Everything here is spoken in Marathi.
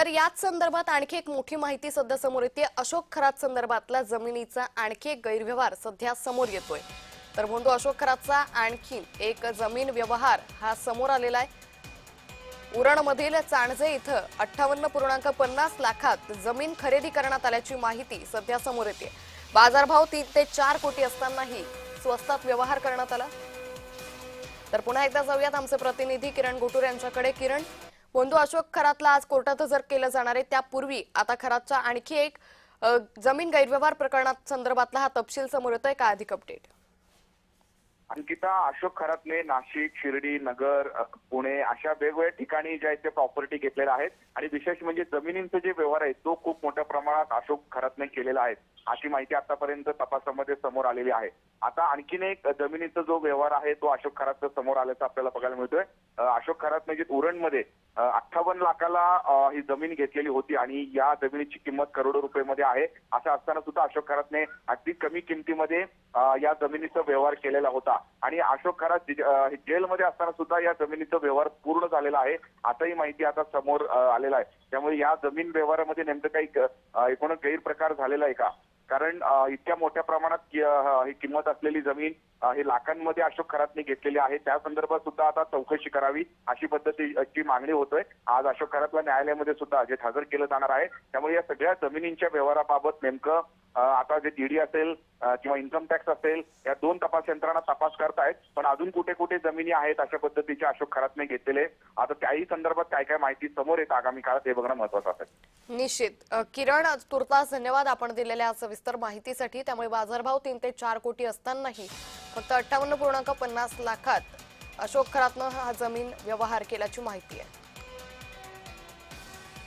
तर याच संदर्भात आणखी एक मोठी माहिती सध्या समोर येते। अशोक खरात संदर्भातला जमिनीचा आणखी एक गैरव्यवहार सध्या समोर येतोय। तर म्हणतो अशोक खरातचा आणखी एक जमीन व्यवहार हा समोर आलेला आहे। उरणमधील चाणजे इथं 58.50 लाखात जमीन खरेदी करण्यात आल्याची माहिती सध्या समोर येते। बाजारभाव 3 ते 4 कोटी असतानाही स्वस्तात व्यवहार करण्यात आला। तर पुन्हा एकदा जाऊयात आमचे प्रतिनिधी किरण गोटूर यांच्याकडे। किरण, बोंधू अशोक खरातला आज कोर्टात हजर केलं जाणार आहे, त्यापूर्वी आता खरातच्या आणखी एक जमीन गैरव्यवहार प्रकरणात संदर्भातला हा तपशील समोर येतोय का? अधिक अपडेट अंकिता, अशोक खरातने नाशिक, शिर्डी, नगर, पुणे अशा वेगवेगळ्या ठिकाणी ज्या ते प्रॉपर्टी घेतलेल्या आहेत आणि विशेष म्हणजे जमिनींचे जे व्यवहार आहेत तो खूप मोठ्या प्रमाणात अशोक खरातने केलेला आहे, अशी माहिती आतापर्यंत तपासामध्ये समोर आलेली आहे। आता आणखीन एक जमिनीचा जो व्यवहार आहे तो अशोक खरात समोर आल्याचं आपल्याला बघायला मिळतोय। अशोक खरात म्हणजे उरणमध्ये 58 लाखाला ही जमीन घेतलेली होती आणि या जमिनीची किंमत करोडो रुपयामध्ये आहे। असं असताना सुद्धा अशोक खरातने अगदी कमी किमतीमध्ये या जमिनीचा व्यवहार केलेला होता आणि अशोक खरात जेलमध्ये असताना सुद्धा या जमिनीचा व्यवहार पूर्ण झालेला आहे, असाही माहिती आता समोर आलेला आहे। त्यामुळे या जमीन व्यवहारामध्ये नेमकं काही एकूण गैरप्रकार झालेला आहे का? कारण इतक्या मोठ्या प्रमाणात ही किंमत असलेली जमीन ही लाखांमध्ये अशोक खरातने घेतलेली आहे, त्या संदर्भात सुद्धा आता चौकशी करावी अशी पद्धतीची मागणी होतोय। आज अशोक खरातला न्यायालयामध्ये सुद्धा जे हजर केलं जाणार आहे। त्यामुळे या सगळ्या जमिनींच्या व्यवहाराबाबत नेमकं आता जे ईडी असेल किंवा इन्कम टॅक्स असेल या दोन तपास यंत्रणा तपास करतायत, पण अजून कुठे कुठे जमिनी आहेत अशा पद्धतीचे अशोक खरातने घेतलेले, आता त्याही संदर्भात काय काय माहिती समोर येत आगामी काळात हे बघणं महत्त्वाचं असेल। निश्चित। किरण, तुर्तास धन्यवाद आपण दिलेल्या सविस्तर माहितीसाठी। त्यामुळे बाजारभाव 3 ते 4 कोटी असतानाही फक्त 58.50 लाखात अशोक खरातनं हा जमीन व्यवहार केल्याची माहिती आहे।